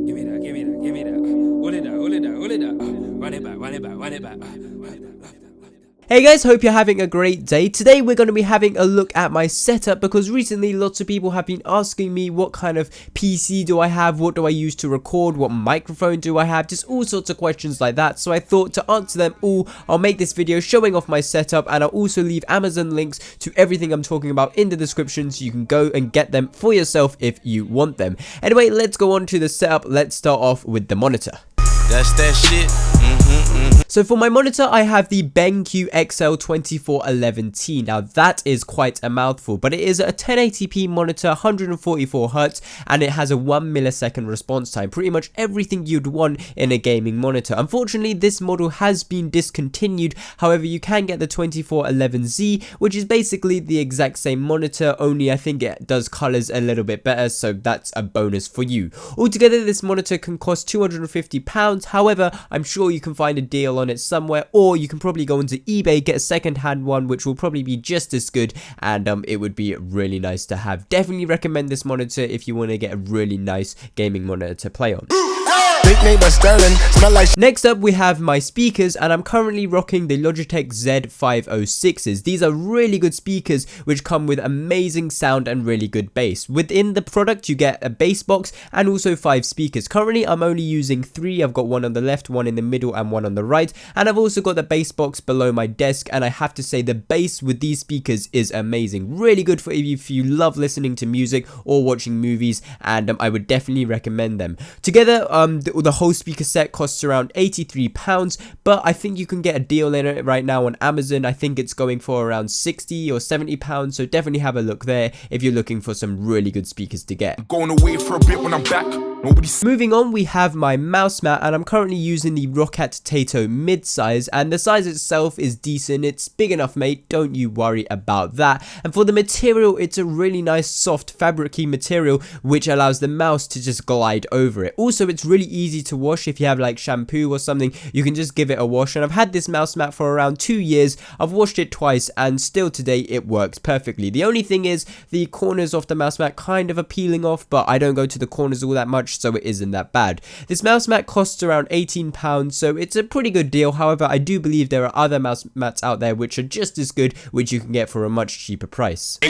Give me that, give me that, give me that. Hold it down, hold it down, hold it down. Run it back, run it back, run it back. Hey guys, hope you're having a great day. Today we're going to be having a look at my setup because recently lots of people have been asking me what kind of PC do I have, what do I use to record, what microphone do I have, just all sorts of questions like that. So I thought to answer them all, I'll make this video showing off my setup, and I'll also leave Amazon links to everything I'm talking about in the description so you can go and get them for yourself if you want them. Anyway, let's go on to the setup. Let's start off with the monitor. That's that shit. So for my monitor, I have the Bungee XL2411T. Now that is quite a mouthful, but it is a 1080p monitor, 144Hz, and it has a 1 millisecond response time. Pretty much everything you'd want in a gaming monitor. Unfortunately, this model has been discontinued. However, you can get the 2411Z, which is basically the exact same monitor, only I think it does colors a little bit better, so that's a bonus for you. Altogether, this monitor can cost £250. However, I'm sure you can find a deal on it somewhere, or you can probably go onto eBay, get a second-hand one, which will probably be just as good, and it would be really nice to have. Definitely recommend this monitor if you want to get a really nice gaming monitor to play on. Next up, we have my speakers, and I'm currently rocking the Logitech Z506s. These are really good speakers which come with amazing sound and really good bass. Within the product, you get a bass box and also 5 speakers. Currently, I'm only using 3. I've got one on the left, one in the middle, and one on the right. And I've also got the bass box below my desk, and I have to say the bass with these speakers is amazing. Really good for if you love listening to music or watching movies, and I would definitely recommend them. Together, the whole speaker set costs around £83, but I think you can get a deal in it right now on Amazon. I think it's going for around £60 or £70, so definitely have a look there if you're looking for some really good speakers to get. I'm going away for a bit when I'm back. Moving on, we have my mouse mat, and I'm currently using the Rocket Tato mid-size, and the size itself is decent. It's big enough, mate, don't you worry about that. And for the material, it's a really nice soft fabric-y material which allows the mouse to just glide over it. Also, it's really easy to wash. If you have like shampoo or something, you can just give it a wash, and I've had this mouse mat for around 2 years. I've washed it twice, and still today it works perfectly. The only thing is the corners of the mouse mat kind of are peeling off, but I don't go to the corners all that much, so it isn't that bad. This mouse mat costs around £18, so it's a pretty good deal. However, I do believe there are other mouse mats out there which are just as good, which you can get for a much cheaper price.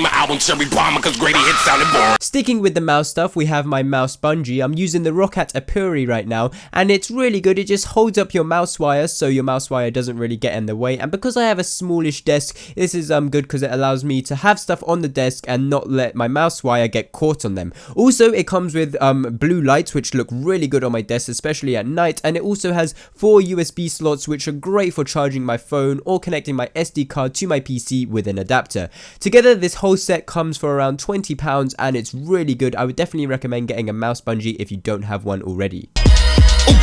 Sticking with the mouse stuff, we have my mouse bungee. I'm using the Rocket Apuri right now, and it's really good. It just holds up your mouse wire, so your mouse wire doesn't really get in the way. And because I have a smallish desk, this is good because it allows me to have stuff on the desk and not let my mouse wire get caught on them. Also, it comes with blue lights which look really good on my desk, especially at night, and it also has 4 USB slots which are great for charging my phone or connecting my SD card to my PC with an adapter. Together, this whole set comes for around £20, and it's really good. I would definitely recommend getting a mouse bungee if you don't have one already.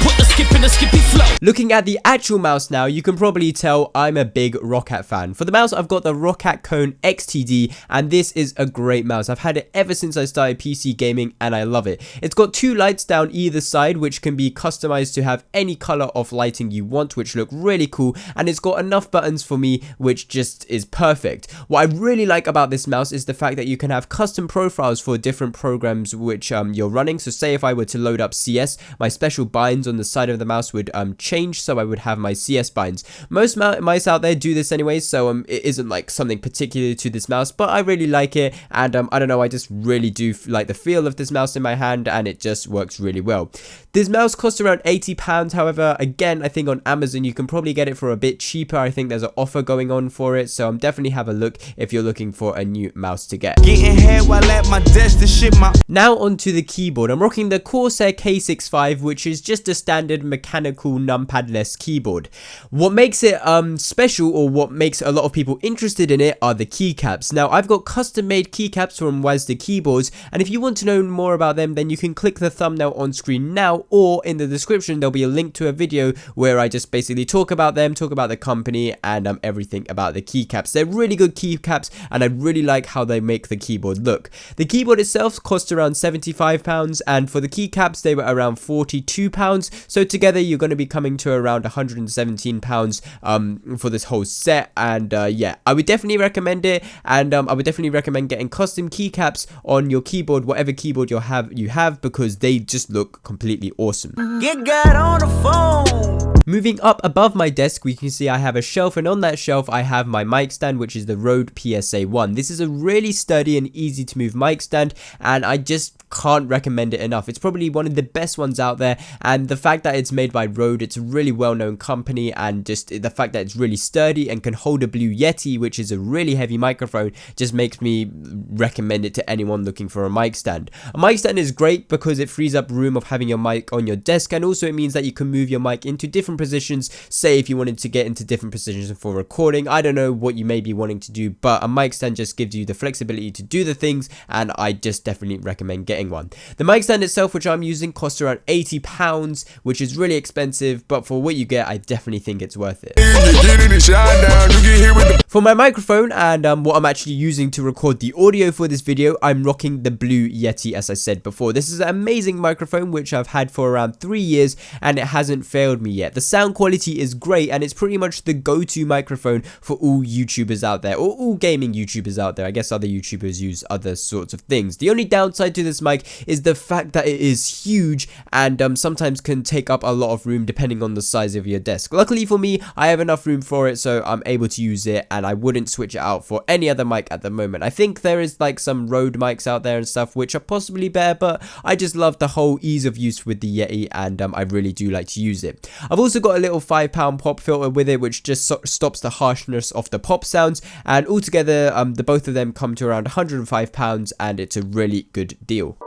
Put the skip in the skippy flow. Looking at the actual mouse now, you can probably tell I'm a big Rocket fan. For the mouse, I've got the Rocket Canon XTD, and this is a great mouse. I've had it ever since I started PC gaming, and I love it. It's got 2 lights down either side, which can be customized to have any color of lighting you want, which look really cool, and it's got enough buttons for me, which just is perfect. What I really like about this mouse is the fact that you can have custom profiles for different programs which you're running. So say if I were to load up CS, my special binds on the side of the mouse would change, so I would have my CS binds. Most mice out there do this anyway, so it isn't like something particular to this mouse, but I really like it, and I don't know, I just really do like the feel of this mouse in my hand, and it just works really well. This mouse costs around £80. However, again, I think on Amazon you can probably get it for a bit cheaper. I think there's an offer going on for it, so definitely have a look if you're looking for a new mouse to get. Getting head while at my desk to ship my. Now onto the keyboard. I'm rocking the Corsair K65, which is just a standard mechanical numpad-less keyboard. What makes it special, or what makes a lot of people interested in it, are the keycaps. Now, I've got custom-made keycaps from Wazda Keyboards, and if you want to know more about them, then you can click the thumbnail on screen now, or in the description there'll be a link to a video where I just basically talk about them, talk about the company, and everything about the keycaps. They're really good keycaps, and I really like how they make the keyboard look. The keyboard itself cost around £75, and for the keycaps they were around £42, so So together you're going to be coming to around £117 for this whole set, and yeah, I would definitely recommend it, and I would definitely recommend getting custom keycaps on your keyboard, whatever keyboard you have, because they just look completely awesome. Get God on the phone. Moving up above my desk, we can see I have a shelf, and on that shelf I have my mic stand, which is the Rode PSA-1. This is a really sturdy and easy to move mic stand, and I just can't recommend it enough. It's probably one of the best ones out there, and the fact that it's made by Rode, it's a really well-known company, and just the fact that it's really sturdy and can hold a Blue Yeti, which is a really heavy microphone, just makes me recommend it to anyone looking for a mic stand. A mic stand is great because it frees up room of having your mic on your desk, and also it means that you can move your mic into different positions. Say if you wanted to get into different positions for recording, I don't know what you may be wanting to do, but a mic stand just gives you the flexibility to do the things, and I just definitely recommend getting one. The mic stand itself, which I'm using, costs around £80, which is really expensive, but for what you get, I definitely think it's worth it. For my microphone and what I'm actually using to record the audio for this video, I'm rocking the Blue Yeti, as I said before. This is an amazing microphone which I've had for around 3 years, and it hasn't failed me yet. The sound quality is great, and it's pretty much the go-to microphone for all YouTubers out there, or all gaming YouTubers out there. I guess other YouTubers use other sorts of things. The only downside to this mic is the fact that it is huge, and sometimes can take up a lot of room depending on the size of your desk. Luckily for me, I have enough room for it, so I'm able to use it, and I wouldn't switch it out for any other mic at the moment. I think there is like some Rode mics out there and stuff which are possibly better, but I just love the whole ease of use with the Yeti, and I really do like to use it. I've also got a little £5 pop filter with it, which just stops the harshness of the pop sounds, and altogether the both of them come to around £105, and it's a really good deal.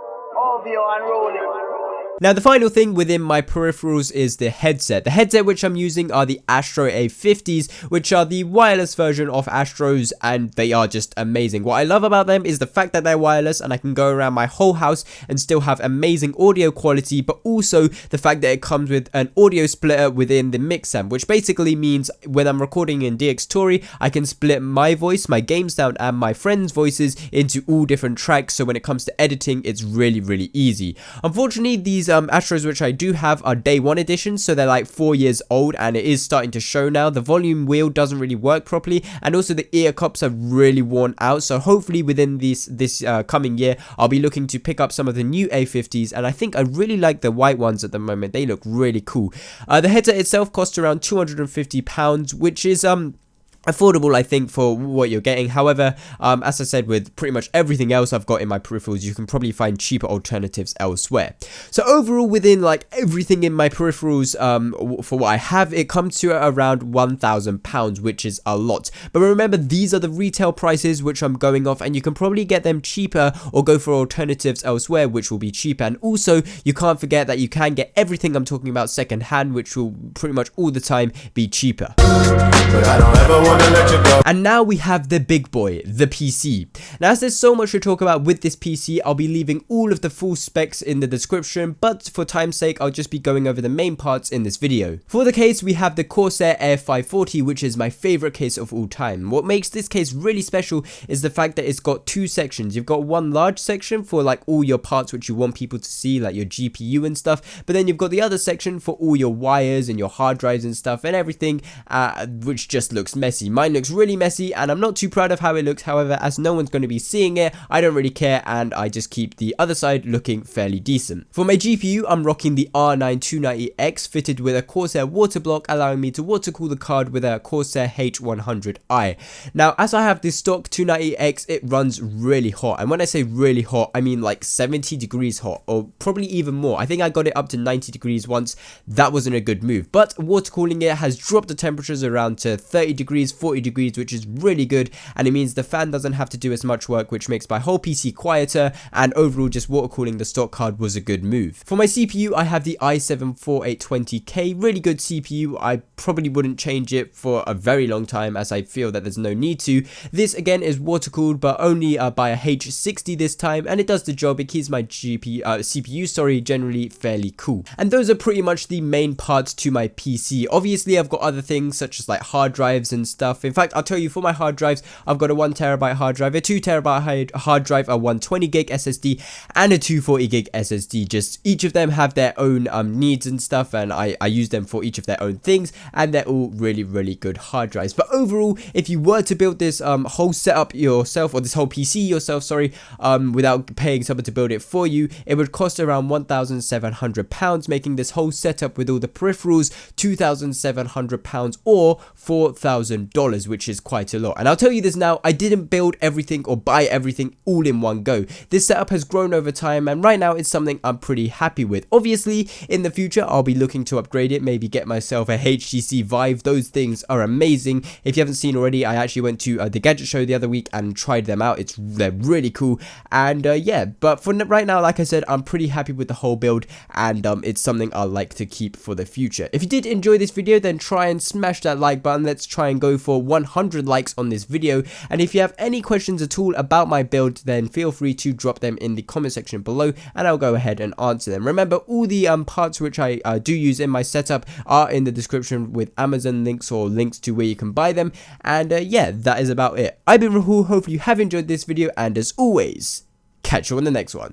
Now, the final thing within my peripherals is the headset. The headset which I'm using are the Astro A50s, which are the wireless version of Astros, and they are just amazing. What I love about them is the fact that they're wireless, and I can go around my whole house and still have amazing audio quality, but also the fact that it comes with an audio splitter within the mix amp, which basically means when I'm recording in DxTory, I can split my voice, my game sound, and my friends' voices into all different tracks, so when it comes to editing, it's really, really easy. Unfortunately, these Astros which I do have are day 1 editions, so they're like 4 years old, and it is starting to show now. The volume wheel doesn't really work properly, and also the ear cups are really worn out, so hopefully within this coming year, I'll be looking to pick up some of the new A50s, and I think I really like the white ones at the moment. They look really cool. The headset itself costs around £250, which is affordable, I think, for what you're getting. However, as I said, with pretty much everything else I've got in my peripherals, you can probably find cheaper alternatives elsewhere. So overall, within like everything in my peripherals, for what I have, it comes to around £1,000, which is a lot. But remember, these are the retail prices which I'm going off, and you can probably get them cheaper or go for alternatives elsewhere which will be cheaper. And also, you can't forget that you can get everything I'm talking about second hand, which will pretty much all the time be cheaper. But I don't ever want to let you go. And now we have the big boy, the PC. Now, as there's so much to talk about with this PC, I'll be leaving all of the full specs in the description, but for time's sake, I'll just be going over the main parts in this video. For the case, we have the Corsair Air 540, which is my favorite case of all time. What makes this case really special is the fact that it's got 2 sections. You've got one large section for like all your parts which you want people to see, like your GPU and stuff, but then you've got the other section for all your wires and your hard drives and stuff and everything, which just looks messy. Mine looks really messy, and I'm not too proud of how it looks. However, as no one's going to be seeing it, I don't really care, and I just keep the other side looking fairly decent. For my GPU, I'm rocking the R9 290X fitted with a Corsair water block, allowing me to water cool the card with a Corsair H100i. Now, as I have this stock 290X, it runs really hot, and when I say really hot, I mean like 70 degrees hot, or probably even more. I think I got it up to 90 degrees once. That wasn't a good move, but water cooling it has dropped the temperatures around to 30 degrees, 40 degrees, which is really good, and it means the fan doesn't have to do as much work, which makes my whole PC quieter, and overall just water cooling the stock card was a good move. For my CPU, I have the i7-4820K, really good CPU. I probably wouldn't change it for a very long time, as I feel that there's no need to. This again is water cooled, but only by a H60 this time, and it does the job. It keeps my CPU generally fairly cool. And those are pretty much the main parts to my PC. Obviously, I've got other things such as like hard drives and stuff stuff. In fact, I'll tell you, for my hard drives, I've got a 1TB hard drive, a 2TB hard drive, a 120GB SSD, and a 240GB SSD. Just each of them have their own needs and stuff, and I use them for each of their own things, and they're all really good hard drives. But overall, if you were to build this whole setup yourself, or this whole PC yourself, sorry, without paying someone to build it for you, it would cost around £1,700, making this whole setup with all the peripherals £2,700 or $4,000, which is quite a lot. And I'll tell you this now, I didn't build everything or buy everything all in one go. This setup has grown over time, and right now it's something I'm pretty happy with. Obviously, in the future, I'll be looking to upgrade it, maybe get myself a HTC Vive. Those things are amazing. If you haven't seen already, I actually went to the gadget show the other week and tried them out. They're really cool. And yeah, but for right now, like I said, I'm pretty happy with the whole build, and it's something I'll like to keep for the future. If you did enjoy this video, then try and smash that like button. Let's try and go for 100 likes on this video. And if you have any questions at all about my build, then feel free to drop them in the comment section below, and I'll go ahead and answer them. Remember, all the parts which I do use in my setup are in the description with Amazon links or links to where you can buy them. And yeah, that is about it. I've been Rahul. Hopefully you have enjoyed this video, and as always, catch you on the next one.